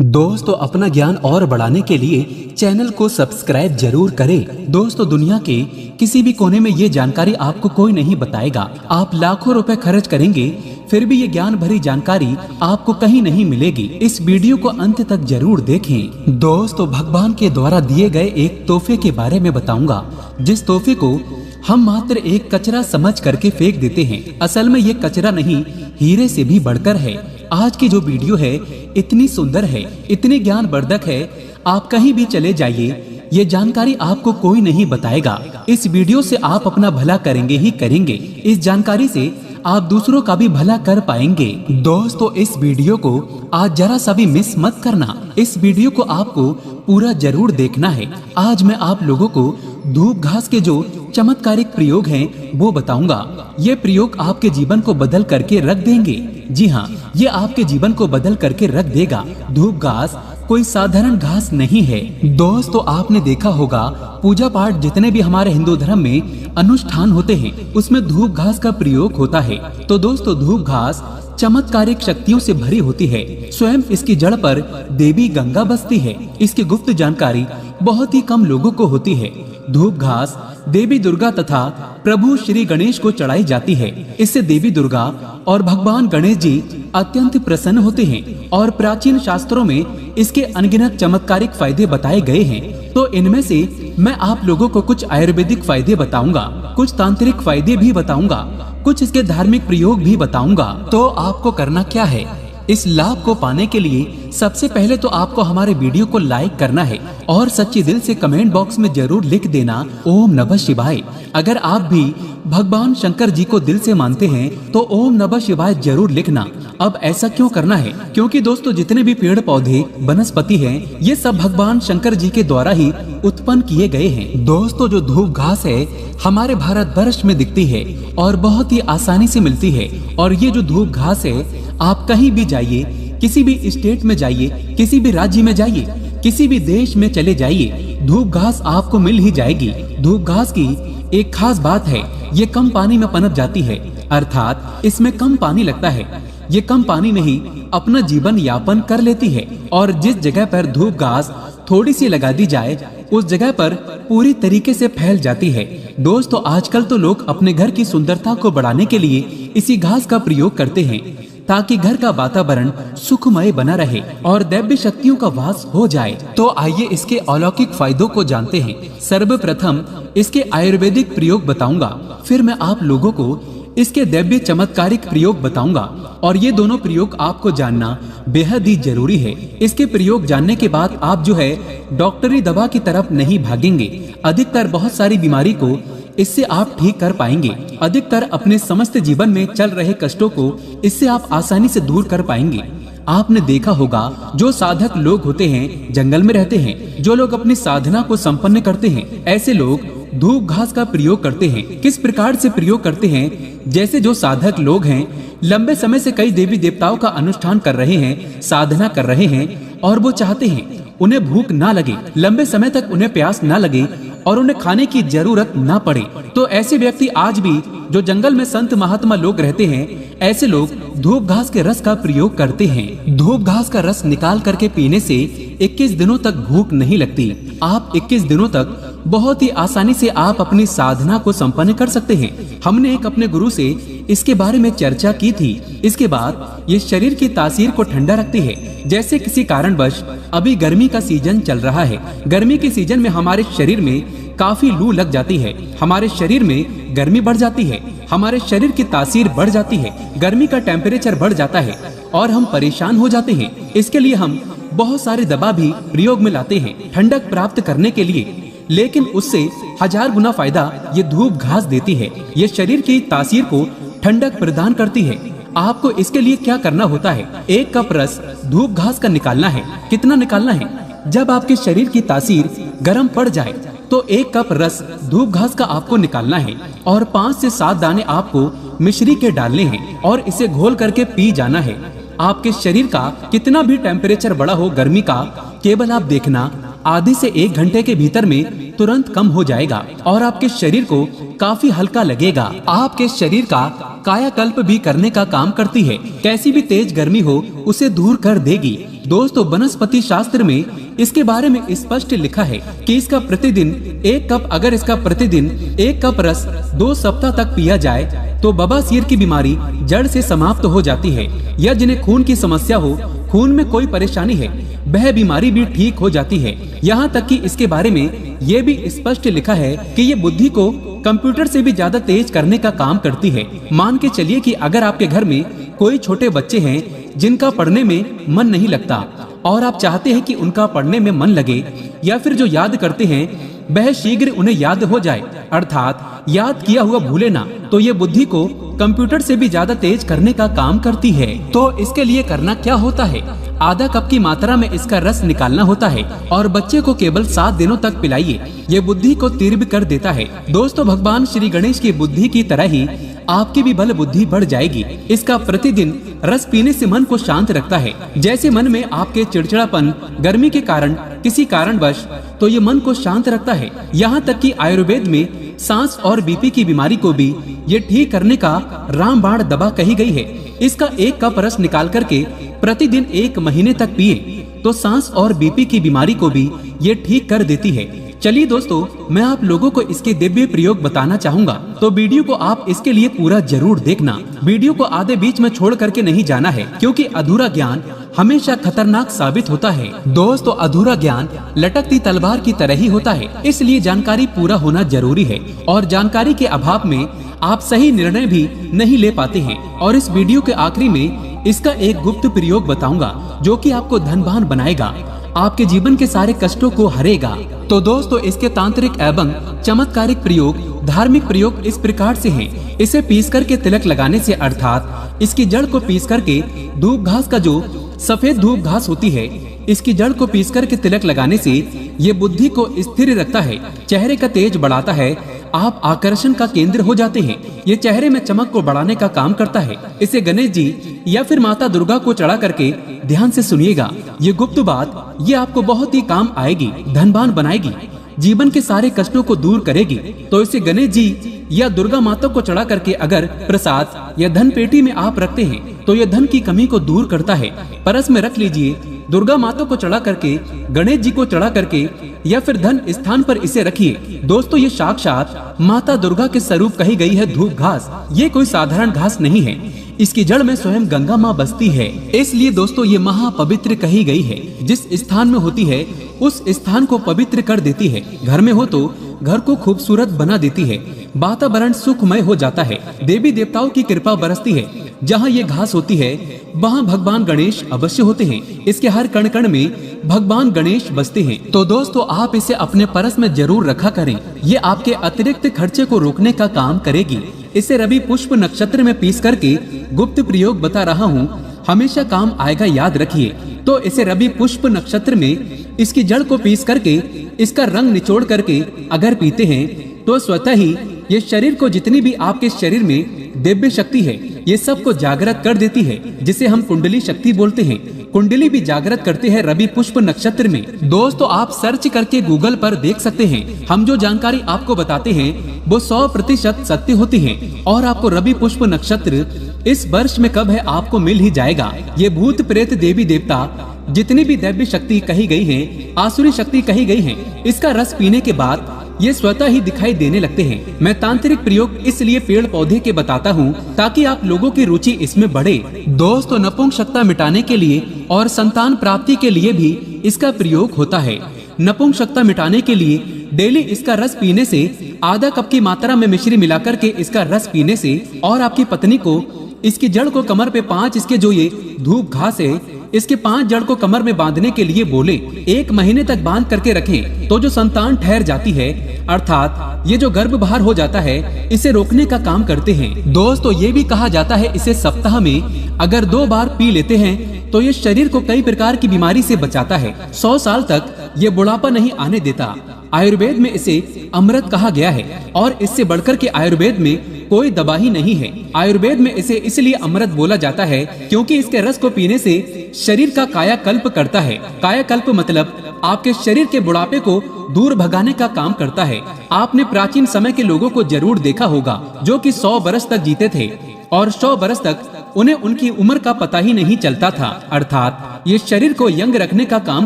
दोस्तों अपना ज्ञान और बढ़ाने के लिए चैनल को सब्सक्राइब जरूर करें। दोस्तों दुनिया के किसी भी कोने में ये जानकारी आपको कोई नहीं बताएगा। आप लाखों रुपए खर्च करेंगे फिर भी ये ज्ञान भरी जानकारी आपको कहीं नहीं मिलेगी। इस वीडियो को अंत तक जरूर देखें। दोस्तों भगवान के द्वारा दिए गए एक तोहफे के बारे में बताऊंगा, जिस तोहफे को हम मात्र एक कचरा समझ करके फेंक देते हैं। असल में ये कचरा नहीं, हीरे से भी बढ़कर है। आज की जो वीडियो है इतनी सुंदर है, इतनी ज्ञानवर्धक है, आप कहीं भी चले जाइए ये जानकारी आपको कोई नहीं बताएगा। इस वीडियो से आप अपना भला करेंगे ही करेंगे। इस जानकारी से आप दूसरों का भी भला कर पाएंगे। दोस्तों इस वीडियो को आज जरा सा भी मिस मत करना। इस वीडियो को आपको पूरा जरूर देखना है। आज मैं आप लोगों को धूप घास के जो चमत्कारिक प्रयोग हैं वो बताऊंगा। ये प्रयोग आपके जीवन को बदल करके रख देंगे। जी हाँ, ये आपके जीवन को बदल करके रख देगा। धूप घास कोई साधारण घास नहीं है। दोस्तों आपने देखा होगा पूजा पाठ जितने भी हमारे हिंदू धर्म में अनुष्ठान होते हैं उसमें धूप घास का प्रयोग होता है। तो दोस्तों धूप घास चमत्कारिक शक्तियों से भरी होती है। स्वयं इसकी जड़ पर देवी गंगा बसती है। इसकी गुप्त जानकारी बहुत ही कम लोगों को होती है। धूप घास देवी दुर्गा तथा प्रभु श्री गणेश को चढ़ाई जाती है। इससे देवी दुर्गा और भगवान गणेश जी अत्यंत प्रसन्न होते हैं और प्राचीन शास्त्रों में इसके अनगिनत चमत्कारिक फायदे बताए गए हैं। तो इनमें से मैं आप लोगों को कुछ आयुर्वेदिक फायदे बताऊंगा, कुछ तांत्रिक फायदे भी बताऊंगा, कुछ इसके धार्मिक प्रयोग भी बताऊंगा। तो आपको करना क्या है, इस लाभ को पाने के लिए सबसे पहले तो आपको हमारे वीडियो को लाइक करना है और सच्चे दिल से कमेंट बॉक्स में जरूर लिख देना ओम नमः शिवाय। अगर आप भी भगवान शंकर जी को दिल से मानते हैं तो ओम नमः शिवाय जरूर लिखना। अब ऐसा क्यों करना है? क्योंकि दोस्तों जितने भी पेड़ पौधे वनस्पति हैं ये सब भगवान शंकर जी के द्वारा ही उत्पन्न किए गए हैं। दोस्तों जो धूप घास है हमारे भारत वर्ष में दिखती है और बहुत ही आसानी से मिलती है। और ये जो धूप घास है आप कहीं भी जाइए, किसी भी स्टेट में जाइए, किसी भी राज्य में जाइए, किसी भी देश में चले जाइए, धूप घास आपको मिल ही जाएगी। धूप घास की एक खास बात है, ये कम पानी में पनप जाती है, अर्थात इसमें कम पानी लगता है। ये कम पानी में ही अपना जीवन यापन कर लेती है। और जिस जगह पर धूप घास थोड़ी सी लगा दी जाए उस जगह पर पूरी तरीके से फैल जाती है। दोस्तों आजकल तो लोग अपने घर की सुंदरता को बढ़ाने के लिए इसी घास का प्रयोग करते हैं ताकि घर का वातावरण सुखमय बना रहे और दैव्य शक्तियों का वास हो जाए। तो आइए इसके अलौकिक फायदों को जानते हैं। सर्वप्रथम इसके आयुर्वेदिक प्रयोग बताऊंगा, फिर मैं आप लोगों को इसके दैव्य चमत्कारिक प्रयोग बताऊंगा। और ये दोनों प्रयोग आपको जानना बेहद ही जरूरी है। इसके प्रयोग जानने के बाद आप जो है डॉक्टरी दवा की तरफ नहीं भागेंगे। अधिकतर बहुत सारी बीमारी को इससे आप ठीक कर पाएंगे। अधिकतर अपने समस्त जीवन में चल रहे कष्टों को इससे आप आसानी से दूर कर पाएंगे। आपने देखा होगा जो साधक लोग होते हैं जंगल में रहते हैं, जो लोग अपनी साधना को संपन्न करते हैं, ऐसे लोग धूप घास का प्रयोग करते हैं। किस प्रकार से प्रयोग करते हैं? जैसे जो साधक लोग हैं लंबे समय से कई देवी देवताओं का अनुष्ठान कर रहे हैं, साधना कर रहे हैं और वो चाहते हैं उन्हें भूख ना लगे, लंबे समय तक उन्हें प्यास ना लगे और उन्हें खाने की जरूरत ना पड़े। तो ऐसे व्यक्ति आज भी जो जंगल में संत महात्मा लोग रहते हैं, ऐसे लोग धूप घास के रस का प्रयोग करते हैं। धूप घास का रस निकाल करके पीने से 21 दिनों तक भूख नहीं लगती। आप 21 दिनों तक बहुत ही आसानी से आप अपनी साधना को संपन्न कर सकते हैं। हमने एक अपने गुरु से इसके बारे में चर्चा की थी। इसके बाद ये शरीर की तासीर को ठंडा रखती है। जैसे किसी कारणवश अभी गर्मी का सीजन चल रहा है, गर्मी के सीजन में हमारे शरीर में काफी लू लग जाती है, हमारे शरीर में गर्मी बढ़ जाती है, हमारे शरीर की तासीर बढ़ जाती है, गर्मी का टेम्परेचर बढ़ जाता है और हम परेशान हो जाते हैं। इसके लिए हम बहुत सारी दवा भी प्रयोग में लाते हैं ठंडक प्राप्त करने के लिए, लेकिन उससे 1000 गुना फायदा ये धूप घास देती है। ये शरीर की तासीर को ठंडक प्रदान करती है। आपको इसके लिए क्या करना होता है? 1 कप रस धूप घास का निकालना है। कितना निकालना है? जब आपके शरीर की तासीर गर्म पड़ जाए तो 1 कप रस धूप घास का आपको निकालना है और 5 से 7 दाने आपको मिश्री के डालने हैं और इसे घोल करके पी जाना है। आपके शरीर का कितना भी टेम्परेचर बढ़ा हो गर्मी का, केवल आप देखना आधे से 1 घंटे के भीतर में तुरंत कम हो जाएगा और आपके शरीर को काफी हल्का लगेगा। आपके शरीर का कायाकल्प भी करने का काम करती है। कैसी भी तेज गर्मी हो उसे दूर कर देगी। दोस्तों, वनस्पति शास्त्र में इसके बारे में स्पष्ट लिखा है कि इसका प्रतिदिन 1 कप, अगर इसका प्रतिदिन 1 कप रस 2 सप्ताह तक पिया जाए तो बवासीर की बीमारी जड़ से समाप्त हो जाती है। या जिन्हें खून की समस्या हो, खून में कोई परेशानी है, वह बीमारी भी ठीक हो जाती है। यहाँ तक कि इसके बारे में ये भी स्पष्ट लिखा है कि ये बुद्धि को कंप्यूटर से भी ज्यादा तेज करने का काम करती है। मान के चलिए कि अगर आपके घर में कोई छोटे बच्चे हैं जिनका पढ़ने में मन नहीं लगता और आप चाहते हैं कि उनका पढ़ने में मन लगे, या फिर जो याद करते हैं वह शीघ्र उन्हें याद हो जाए, अर्थात याद किया हुआ भूले ना, तो ये बुद्धि को कंप्यूटर से भी ज्यादा तेज करने का काम करती है। तो इसके लिए करना क्या होता है? आधा कप की मात्रा में इसका रस निकालना होता है और बच्चे को केवल 7 दिनों तक पिलाइए। ये बुद्धि को तीव्र कर देता है। दोस्तों, भगवान श्री गणेश की बुद्धि की तरह ही आपकी भी बल बुद्धि बढ़ जाएगी। इसका प्रतिदिन रस पीने से मन को शांत रखता है। जैसे मन में आपके चिड़चिड़ापन, गर्मी के कारण, किसी कारणवश, तो ये मन को शांत रखता है। यहाँ तक कि आयुर्वेद में सांस और बीपी की बीमारी को भी ये ठीक करने का रामबाण दवा कही गई है। इसका 1 कप रस निकाल करके प्रतिदिन 1 महीने तक पिए तो सांस और बीपी की बीमारी को भी ये ठीक कर देती है। चलिए दोस्तों, मैं आप लोगों को इसके दिव्य प्रयोग बताना चाहूंगा, तो वीडियो को आप इसके लिए पूरा जरूर देखना। वीडियो को आधे बीच में छोड़ करके नहीं जाना है, क्योंकि अधूरा ज्ञान हमेशा खतरनाक साबित होता है। दोस्तों, अधूरा ज्ञान लटकती तलवार की तरह ही होता है, इसलिए जानकारी पूरा होना जरूरी है और जानकारी के अभाव में आप सही निर्णय भी नहीं ले पाते हैं। और इस वीडियो के आखिरी में इसका एक गुप्त प्रयोग बताऊंगा जो कि आपको धनवान बनाएगा, आपके जीवन के सारे कष्टों को हरेगा। तो दोस्तों, इसके तांत्रिक एवं चमत्कारिक प्रयोग, धार्मिक प्रयोग इस प्रकार से हैं। इसे पीस करके तिलक लगाने से, अर्थात इसकी जड़ को पीस करके, धूप घास का जो सफेद धूप घास होती है, इसकी जड़ को पीस करके तिलक लगाने से ये बुद्धि को स्थिर रखता है, चेहरे का तेज बढ़ाता है, आप आकर्षण का केंद्र हो जाते हैं। ये चेहरे में चमक को बढ़ाने का काम करता है। इसे गणेश जी या फिर माता दुर्गा को चढ़ा करके ध्यान से सुनिएगा। ये गुप्त बात ये आपको बहुत ही काम आएगी, धनवान बनाएगी, जीवन के सारे कष्टों को दूर करेगी। तो इसे गणेश जी या दुर्गा माता को चढ़ा करके अगर प्रसाद या धन पेटी में आप रखते हैं तो यह धन की कमी को दूर करता है। परस में रख लीजिए, दुर्गा माता को चढ़ा करके, गणेश जी को चढ़ा करके, या फिर धन स्थान पर इसे रखिए। दोस्तों, ये साक्षात माता दुर्गा के स्वरूप कही गई है धूप घास। ये कोई साधारण घास नहीं है, इसकी जड़ में स्वयं गंगा माँ बसती है। इसलिए दोस्तों, ये महापवित्र कही गई है। जिस स्थान में होती है उस स्थान को पवित्र कर देती है। घर में हो तो घर को खूबसूरत बना देती है, वातावरण सुखमय हो जाता है, देवी देवताओं की कृपा बरसती है। जहाँ ये घास होती है वहाँ भगवान गणेश अवश्य होते हैं। इसके हर कण कण में भगवान गणेश बसते हैं। तो दोस्तों, आप इसे अपने परस में जरूर रखा करें। ये आपके अतिरिक्त खर्चे को रोकने का काम करेगी। इसे रवि पुष्प नक्षत्र में पीस करके गुप्त प्रयोग बता रहा हूँ, हमेशा काम आएगा, याद रखिए। तो इसे रवि पुष्प नक्षत्र में इसकी जड़ को पीस करके, इसका रंग निचोड़ करके अगर पीते हैं तो स्वतः ही ये शरीर को, जितनी भी आपके शरीर में दिव्य शक्ति है, ये सब को जागृत कर देती है, जिसे हम कुंडली शक्ति बोलते हैं। कुंडली भी जागृत करते हैं रवि पुष्प नक्षत्र में। दोस्तों, आप सर्च करके गूगल पर देख सकते हैं। हम जो जानकारी आपको बताते हैं वो 100% सत्य होती है। और आपको रवि पुष्प नक्षत्र इस वर्ष में कब है आपको मिल ही जाएगा। ये भूत प्रेत देवी देवता जितनी भी दैव्य शक्ति कही गई है, आसुरी शक्ति कही गई है, इसका रस पीने के बाद ये स्वतः ही दिखाई देने लगते हैं। मैं तांत्रिक प्रयोग इसलिए पेड़ पौधे के बताता हूँ ताकि आप लोगों की रुचि इसमें बढ़े। दोस्तों, नपुंसकता मिटाने के लिए और संतान प्राप्ति के लिए भी इसका प्रयोग होता है। नपुंसकता मिटाने के लिए डेली इसका रस पीने से, आधा कप की मात्रा में मिश्री मिलाकर के इसका रस पीने से, और आपकी पत्नी को इसकी जड़ को कमर पे 5, इसके जो ये धूप घास है, इसके 5 जड़ को कमर में बांधने के लिए बोले। 1 महीने तक बांध करके रखें तो जो संतान ठहर जाती है, अर्थात ये जो गर्भ बाहर हो जाता है, इसे रोकने का काम करते हैं। दोस्तों, ये भी कहा जाता है इसे सप्ताह में अगर 2 बार पी लेते हैं तो ये शरीर को कई प्रकार की बीमारी से बचाता है। 100 साल तक ये बुढ़ापा नहीं आने देता। आयुर्वेद में इसे अमृत कहा गया है और इससे बढ़कर के आयुर्वेद में कोई दवा ही नहीं है। आयुर्वेद में इसे इसलिए अमृत बोला जाता है क्योंकि इसके रस को पीने से शरीर का कायाकल्प करता है। कायाकल्प मतलब आपके शरीर के बुढ़ापे को दूर भगाने का काम करता है। आपने प्राचीन समय के लोगों को जरूर देखा होगा जो कि 100 बरस तक जीते थे और 100 बरस तक उन्हें उनकी उम्र का पता ही नहीं चलता था। अर्थात ये शरीर को यंग रखने का काम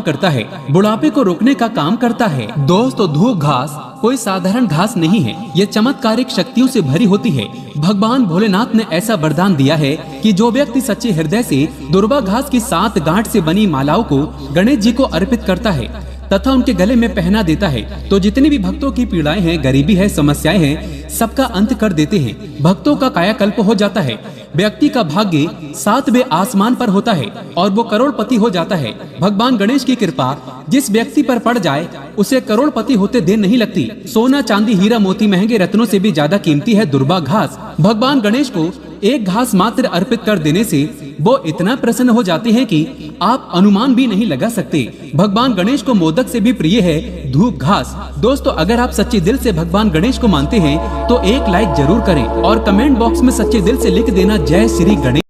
करता है, बुढ़ापे को रोकने का काम करता है। दोस्तों, धूप घास कोई साधारण घास नहीं है, ये चमत्कारिक शक्तियों से भरी होती है। भगवान भोलेनाथ ने ऐसा वरदान दिया है कि जो व्यक्ति सच्चे हृदय से दुर्वा घास की 7 गांठ से बनी मालाओं को गणेश जी को अर्पित करता है तथा उनके गले में पहना देता है तो जितनी भी भक्तों की पीड़ाएं हैं, गरीबी है, समस्याएं हैं, सबका अंत कर देते हैं। भक्तों का कायाकल्प हो जाता है। व्यक्ति का भाग्य 7वें आसमान पर होता है और वो करोड़पति हो जाता है। भगवान गणेश की कृपा जिस व्यक्ति पर पड़ जाए उसे करोड़पति होते देर नहीं लगती। सोना, चांदी, हीरा, मोती, महंगे रत्नों से भी ज्यादा कीमती है दुर्वा घास। भगवान गणेश को एक घास मात्र अर्पित कर देने से वो इतना प्रसन्न हो जाते हैं कि आप अनुमान भी नहीं लगा सकते। भगवान गणेश को मोदक से भी प्रिय है धूप घास। दोस्तों, अगर आप सच्चे दिल से भगवान गणेश को मानते हैं तो एक लाइक जरूर करें और कमेंट बॉक्स में सच्चे दिल से लिख देना जय श्री गणेश।